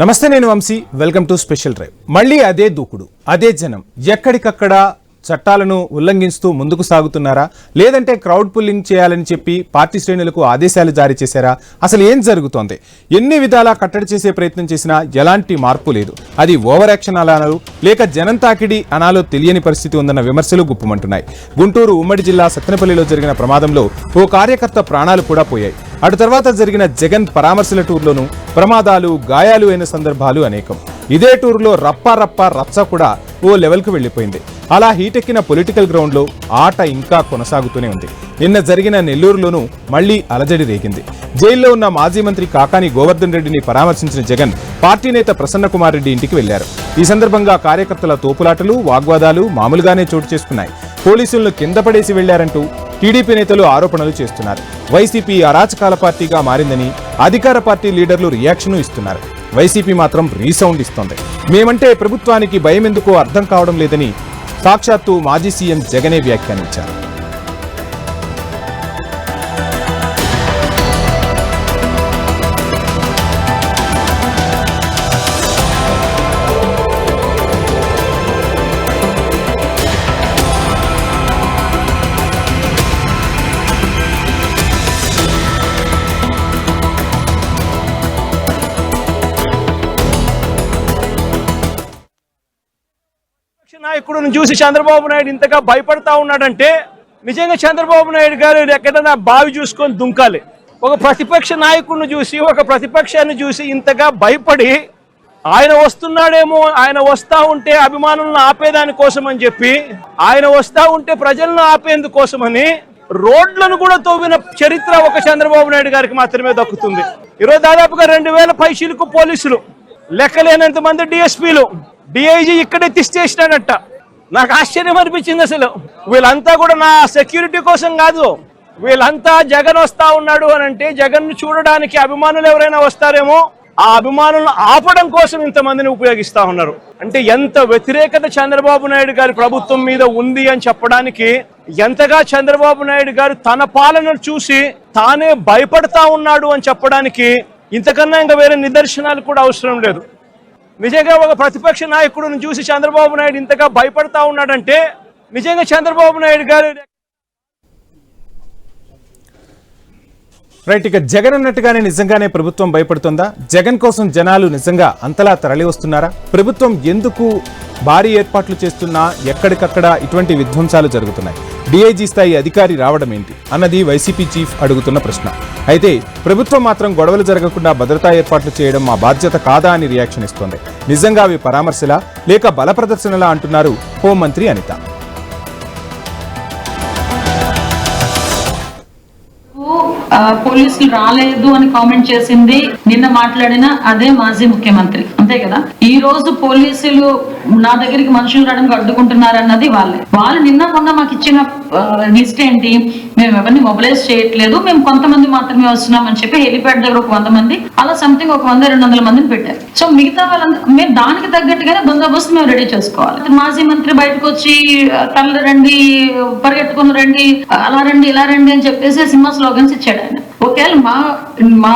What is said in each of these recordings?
నమస్తే, నేను Vamshi. Welcome to special drive. మళ్ళీ అదే దూకుడు, అదే జనం. ఎక్కడికక్కడ చట్టాలను ఉల్లంఘిస్తూ ముందుకు సాగుతున్నారా, లేదంటే క్రౌడ్ పుల్లింగ్ చేయాలని చెప్పి పార్టీ శ్రేణులకు ఆదేశాలు జారీ చేశారా? అసలు ఏం జరుగుతోంది? ఎన్ని విధాలా కట్టడి చేసే ప్రయత్నం చేసినా ఎలాంటి మార్పు లేదు. అది ఓవర్ యాక్షన్ అనాలో లేక జనం తాకిడి అనాలో తెలియని పరిస్థితి ఉందన్న విమర్శలు గుప్పుమంటున్నాయి. గుంటూరు ఉమ్మడి జిల్లా సత్తెనపల్లిలో జరిగిన ప్రమాదంలో ఓ కార్యకర్త ప్రాణాలు కూడా పోయాయి. అటు తర్వాత జరిగిన జగన్ పరామర్శల టూర్లోనూ ప్రమాదాలు, గాయాలు అయిన సందర్భాలు అనేకం. ఇదే టూర్లో రప్ప రచ్చ కూడా ఓ లెవెల్కు వెళ్లిపోయింది. అలా హీటెక్కిన పొలిటికల్ గ్రౌండ్లో ఆట ఇంకా కొనసాగుతూనే ఉంది. నిన్న జరిగిన నెల్లూరులోనూ మళ్లీ అలజడి రేగింది. జైల్లో ఉన్న మాజీ మంత్రి కాకాని గోవర్ధన్ రెడ్డిని పరామర్శించిన జగన్ పార్టీ నేత ప్రసన్న కుమార్ రెడ్డి ఇంటికి వెళ్లారు. ఈ సందర్భంగా కార్యకర్తల తోపులాటలు, వాగ్వాదాలు మామూలుగానే చోటు చేసుకున్నాయి. పోలీసులను కింద పడేసి వెళ్లారంటూ టీడీపీ నేతలు ఆరోపణలు చేస్తున్నారు. వైసీపీ అరాచకాల పార్టీగా మారిందని అధికార పార్టీ లీడర్లు రియాక్షన్ ఇస్తున్నారు. వైసీపీ మాత్రం రీసౌండ్ ఇస్తోంది. మేమంటే ప్రభుత్వానికి భయం ఎందుకో అర్థం కావడం లేదని సాక్షాత్తు మాజీ సీఎం జగనే వ్యాఖ్యానించారు. నాయకుడిని చూసి చంద్రబాబు నాయుడు ఇంతగా భయపడతా ఉన్నాడంటే నిజంగా చంద్రబాబు నాయుడు గారు ఎక్కడైనా బావి చూసుకొని దుంకాలి. ఒక ప్రతిపక్ష నాయకుడిని చూసి, ఒక ప్రతిపక్షాన్ని చూసి ఇంతగా భయపడి ఆయన వస్తున్నాడేమో, ఆయన వస్తా ఉంటే అభిమానులను ఆపేదాని కోసం అని చెప్పి, ఆయన వస్తా ఉంటే ప్రజలను ఆపేందుకోసమని రోడ్లను కూడా తవ్విన చరిత్ర ఒక చంద్రబాబు నాయుడు గారికి మాత్రమే దక్కుతుంది. ఈరోజు దాదాపుగా 2000 పైసలకు పోలీసులు, లెక్కలేనంత మంది డిఎస్పీలు, డిఐజీ ఇక్కడే తీసేసినాడట. నాకు ఆశ్చర్యం అనిపించింది. అసలు వీళ్ళంతా కూడా నా సెక్యూరిటీ కోసం కాదు, వీళ్ళంతా జగన్ వస్తా ఉన్నాడు అని అంటే జగన్ చూడడానికి అభిమానులు ఎవరైనా వస్తారేమో, ఆ అభిమానులను ఆపడం కోసం ఇంతమందిని ఉపయోగిస్తా ఉన్నారు. అంటే ఎంత వ్యతిరేకత చంద్రబాబు నాయుడు గారి ప్రభుత్వం మీద ఉంది అని చెప్పడానికి, ఎంతగా చంద్రబాబు నాయుడు గారు తన పాలనను చూసి తానే భయపడతా ఉన్నాడు అని చెప్పడానికి ఇంతకన్నా ఇంకా వేరే నిదర్శనాలు కూడా అవసరం లేదు. నిజంగా ఒక ప్రతిపక్ష నాయకుడిని చూసి చంద్రబాబు నాయుడు ఇంతగా భయపడతా ఉన్నాడంటే నిజంగా చంద్రబాబు నాయుడు గారు రైట్. ఇక జగన్ అన్నట్టుగానే నిజంగానే ప్రభుత్వం భయపడుతుందా? జగన్ కోసం జనాలు నిజంగా అంతలా తరలి వస్తున్నారా? ప్రభుత్వం ఎందుకు భారీ ఏర్పాట్లు చేస్తున్నా ఎక్కడికక్కడ ఇటువంటి విధ్వంసాలు జరుగుతున్నాయి? డిఐజీ స్థాయి అధికారి రావడం ఏంటి అన్నది వైసీపీ చీఫ్ అడుగుతున్న ప్రశ్న. అయితే ప్రభుత్వం మాత్రం గొడవలు జరగకుండా భద్రతా ఏర్పాట్లు చేయడం మా బాధ్యత కాదా అని రియాక్షన్ ఇస్తోంది. నిజంగా అవి పరామర్శలా లేక బల ప్రదర్శనలా అంటున్నారు హోంమంత్రి అనిత. పోలీసులు రాలేదు అని కామెంట్ చేసింది నిన్న మాట్లాడిన అదే మాజీ ముఖ్యమంత్రి, అంతే కదా. ఈ రోజు పోలీసులు నా దగ్గరికి మనుషులు రావడానికి అడ్డుకుంటున్నారన్నది వాళ్ళు నిన్న మొన్న మాకు ఇచ్చిన లిస్ట్ ఏంటి, మేము ఎవరిని మొబిలైజ్ చేయట్లేదు, మేము కొంతమంది మాత్రమే వస్తున్నామని చెప్పి హెలిప్యాడ్ దగ్గర ఒక 100 మంది, అలా సంథింగ్ ఒక 100-200 మందిని పెట్టారు. సో మిగతా వాళ్ళందరూ మేము దానికి తగ్గట్టుగానే బందోబస్తు మేము రెడీ చేసుకోవాలి. మాజీ మంత్రి బయటకు వచ్చి తరలి రండి, పరిగెట్టుకుని రండి, అలా రండి, ఇలా రండి అని చెప్పేసి సినిమా స్లోగన్స్ ఇచ్చాడు ఆయన. ఒకవేళ మా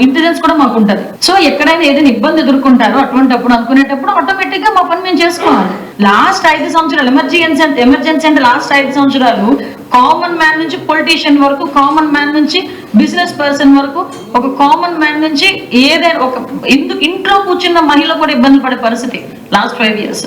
ఇంటెలిజెన్స్ కూడా మాకు ఉంటది. సో ఎక్కడైనా ఏదైనా ఇబ్బంది ఎదుర్కొంటారో అటువంటిప్పుడు అనుకునేటప్పుడు ఆటోమేటిక్ గా మా పని మేము చేసుకోవాలి. లాస్ట్ 5 సంవత్సరాలు ఎమర్జెన్సీ అంటే లాస్ట్ 5 సంవత్సరాలు కామన్ మ్యాన్ నుంచి పొలిటీషియన్ వరకు, కామన్ మ్యాన్ నుంచి బిజినెస్ పర్సన్ వరకు, ఒక కామన్ మ్యాన్ నుంచి ఏదైనా ఒక ఇంట్లో కూర్చున్న మహిళ కూడా ఇబ్బంది పడే పరిస్థితి లాస్ట్ 5 years.